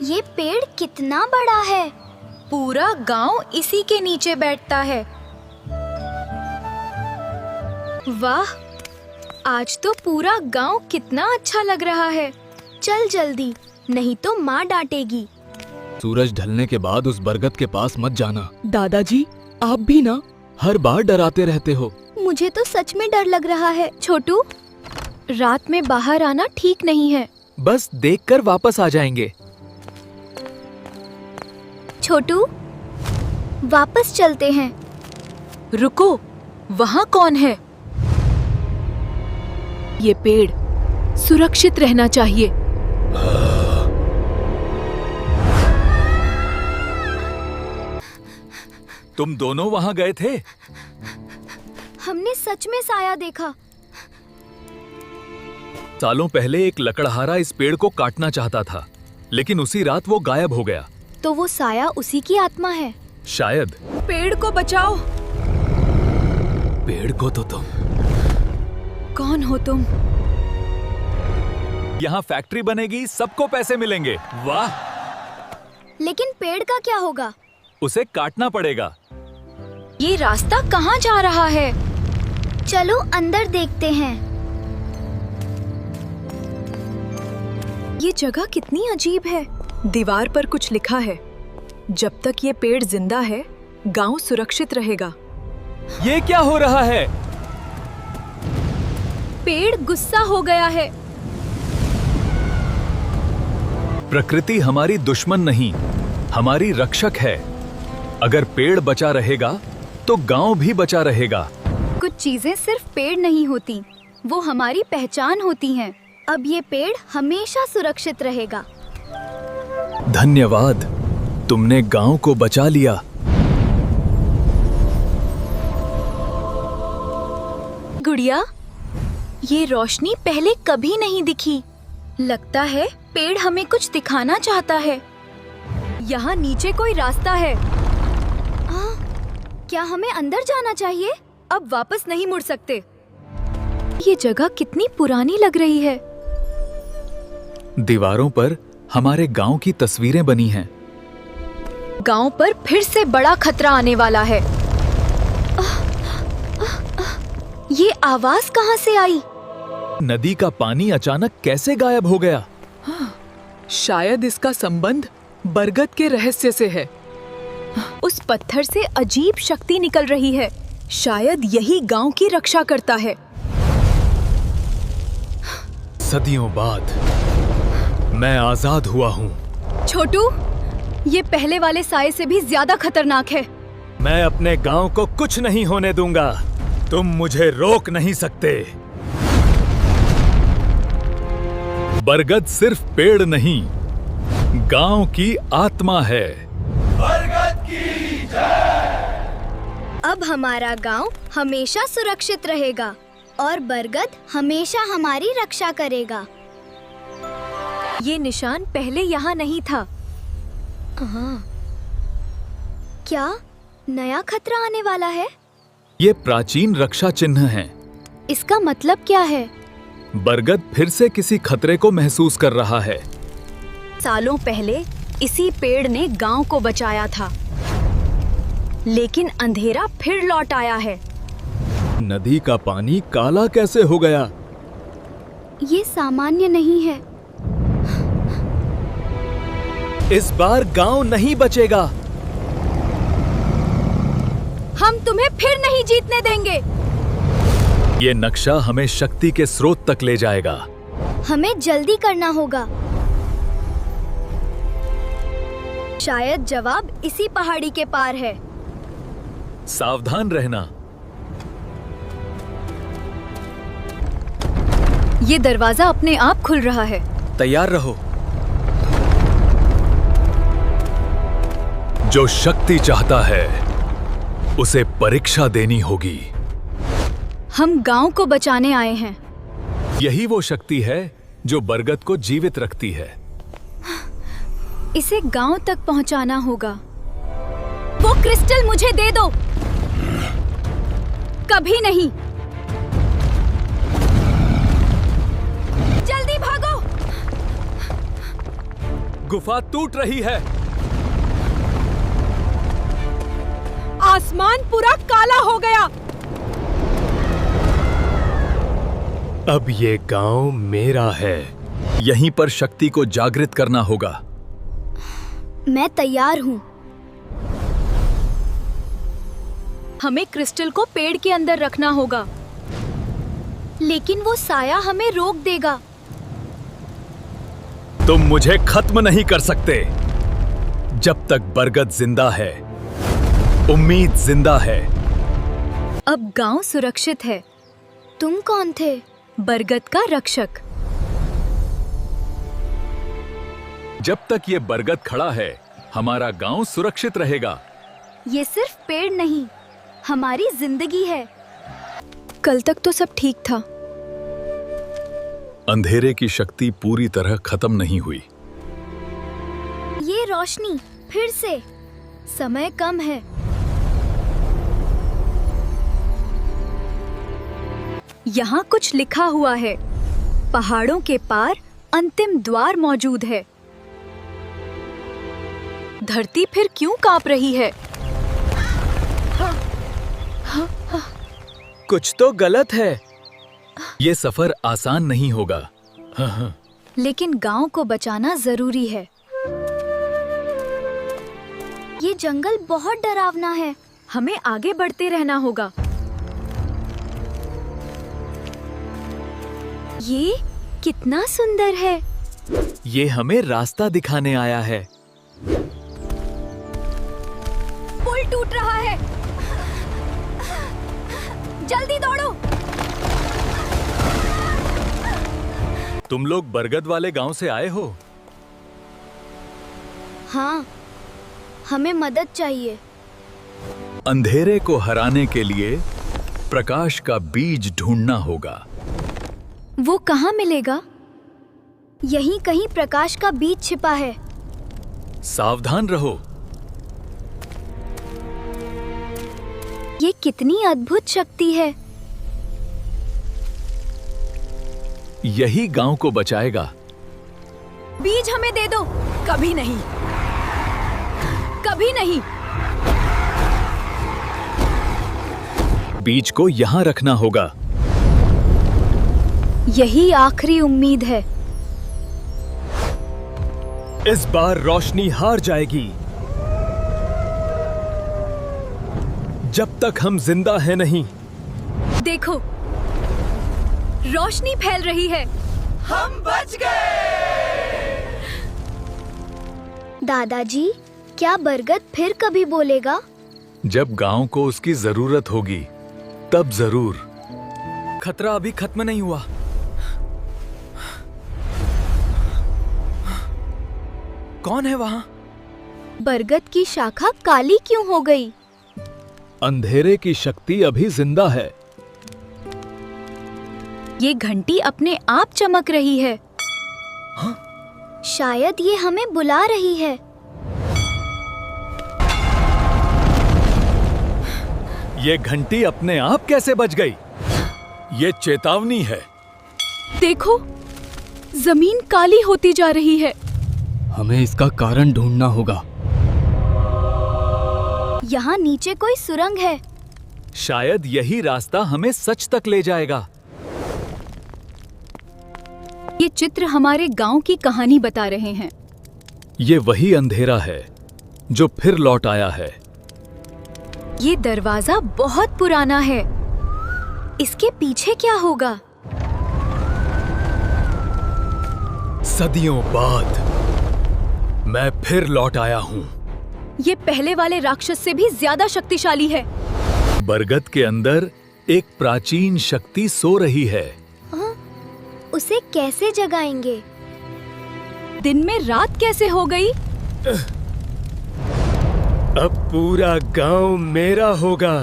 ये पेड़ कितना बड़ा है। पूरा गांव इसी के नीचे बैठता है। वाह, आज तो पूरा गांव कितना अच्छा लग रहा है। चल जल्दी, नहीं तो माँ डांटेगी। सूरज ढलने के बाद उस बरगद के पास मत जाना। दादाजी, आप भी ना हर बार डराते रहते हो। मुझे तो सच में डर लग रहा है। छोटू, रात में बाहर आना ठीक नहीं है। बस देखकर वापस आ जाएंगे। छोटू, वापस चलते हैं। रुको, वहाँ कौन है? ये पेड़ सुरक्षित रहना चाहिए। तुम दोनों वहाँ गए थे? हमने सच में साया देखा। सालों पहले एक लकड़हारा इस पेड़ को काटना चाहता था, लेकिन उसी रात वो गायब हो गया। तो वो साया उसी की आत्मा है। शायद। पेड़ को बचाओ। पेड़ को तो तुम। कौन हो तुम? यहाँ फैक्ट्री बनेगी, सबको पैसे मिलेंगे। वाह! लेकिन पेड़ का क्या होगा? उसे काटना पड़ेगा। ये रास्ता कहाँ जा रहा है? चलो अंदर देखते हैं। ये जगह कितनी अजीब है। दीवार पर कुछ लिखा है, जब तक ये पेड़ जिंदा है, गांव सुरक्षित रहेगा। ये क्या हो रहा है? पेड़ गुस्सा हो गया है। प्रकृति हमारी दुश्मन नहीं, हमारी रक्षक है। अगर पेड़ बचा रहेगा, तो गांव भी बचा रहेगा। कुछ चीजें सिर्फ पेड़ नहीं होती, वो हमारी पहचान होती हैं। अब ये पेड़ हमेशा सुरक्षित रहेगा। धन्यवाद, तुमने गांव को बचा लिया। गुड़िया, ये रोशनी पहले कभी नहीं दिखी। लगता है पेड़ हमें कुछ दिखाना चाहता है। यहाँ नीचे कोई रास्ता है। क्या हमें अंदर जाना चाहिए? अब वापस नहीं मुड़ सकते। ये जगह कितनी पुरानी लग रही है। दीवारों पर हमारे गांव की तस्वीरें बनी हैं। गांव पर फिर से बड़ा खतरा आने वाला है। ये आवाज कहाँ से आई? नदी का पानी अचानक कैसे गायब हो गया? शायद इसका संबंध बरगद के रहस्य से है। उस पत्थर से अजीब शक्ति निकल रही है। शायद यही गांव की रक्षा करता है। सदियों बाद मैं आजाद हुआ हूँ। छोटू, ये पहले वाले साये से भी ज्यादा खतरनाक है। मैं अपने गांव को कुछ नहीं होने दूंगा। तुम मुझे रोक नहीं सकते। बरगद सिर्फ पेड़ नहीं, गांव की आत्मा है। बरगद की जय। अब हमारा गांव हमेशा सुरक्षित रहेगा और बरगद हमेशा हमारी रक्षा करेगा। ये निशान पहले यहाँ नहीं था। क्या नया खतरा आने वाला है? ये प्राचीन रक्षा चिन्ह हैं। इसका मतलब क्या है? बरगद फिर से किसी खतरे को महसूस कर रहा है। सालों पहले इसी पेड़ ने गांव को बचाया था, लेकिन अंधेरा फिर लौट आया है। नदी का पानी काला कैसे हो गया? ये सामान्य नहीं है। इस बार गांव नहीं बचेगा। हम तुम्हें फिर नहीं जीतने देंगे। ये नक्शा हमें शक्ति के स्रोत तक ले जाएगा। हमें जल्दी करना होगा। शायद जवाब इसी पहाड़ी के पार है। सावधान रहना। ये दरवाजा अपने आप खुल रहा है। तैयार रहो। जो शक्ति चाहता है, उसे परीक्षा देनी होगी। हम गांव को बचाने आए हैं। यही वो शक्ति है जो बरगद को जीवित रखती है। इसे गांव तक पहुंचाना होगा। वो क्रिस्टल मुझे दे दो। कभी नहीं। जल्दी भागो। गुफा टूट रही है। आसमान पूरा काला हो गया। अब ये गांव मेरा है। यहीं पर शक्ति को जागृत करना होगा। मैं तैयार हूँ। हमें क्रिस्टल को पेड़ के अंदर रखना होगा, लेकिन वो साया हमें रोक देगा। तुम मुझे खत्म नहीं कर सकते। जब तक बरगद जिंदा है, उम्मीद जिंदा है। अब गांव सुरक्षित है। तुम कौन थे? बरगद का रक्षक। जब तक ये बरगद खड़ा है, हमारा गांव सुरक्षित रहेगा। ये सिर्फ पेड़ नहीं, हमारी जिंदगी है। कल तक तो सब ठीक था। अंधेरे की शक्ति पूरी तरह खत्म नहीं हुई। ये रोशनी फिर से। समय कम है। यहाँ कुछ लिखा हुआ है। पहाड़ों के पार अंतिम द्वार मौजूद है। धरती फिर क्यों कांप रही है? कुछ तो गलत है। ये सफर आसान नहीं होगा। लेकिन गांव को बचाना जरूरी है। ये जंगल बहुत डरावना है। हमें आगे बढ़ते रहना होगा। ये कितना सुंदर है। ये हमें रास्ता दिखाने आया है। पुल टूट रहा है। जल्दी दौड़ो। तुम लोग बरगद वाले गांव से आए हो? हाँ, हमें मदद चाहिए। अंधेरे को हराने के लिए प्रकाश का बीज ढूंढना होगा। वो कहाँ मिलेगा? यहीं कहीं प्रकाश का बीज छिपा है। सावधान रहो। ये कितनी अद्भुत शक्ति है। यही गांव को बचाएगा। बीज हमें दे दो। कभी नहीं, कभी नहीं। बीज को यहाँ रखना होगा। यही आखिरी उम्मीद है। इस बार रोशनी हार जाएगी। जब तक हम जिंदा हैं नहीं। देखो, रोशनी फैल रही है। हम बच गए। दादाजी, क्या बरगद फिर कभी बोलेगा? जब गांव को उसकी जरूरत होगी, तब जरूर। खतरा अभी खत्म नहीं हुआ। कौन है वहाँ? बरगद की शाखा काली क्यों हो गई? अंधेरे की शक्ति अभी जिंदा है। ये घंटी अपने आप चमक रही है। शायद ये हमें बुला रही है। ये घंटी अपने आप कैसे बज गई? ये चेतावनी है। देखो, जमीन काली होती जा रही है। हमें इसका कारण ढूंढना होगा। यहाँ नीचे कोई सुरंग है। शायद यही रास्ता हमें सच तक ले जाएगा। ये चित्र हमारे गांव की कहानी बता रहे हैं। ये वही अंधेरा है जो फिर लौट आया है। ये दरवाजा बहुत पुराना है। इसके पीछे क्या होगा? सदियों बाद मैं फिर लौट आया हूँ। ये पहले वाले राक्षस से भी ज्यादा शक्तिशाली है। बरगद के अंदर एक प्राचीन शक्ति सो रही है। उसे कैसे जगाएंगे? दिन में रात कैसे हो गई? अब पूरा गांव मेरा होगा।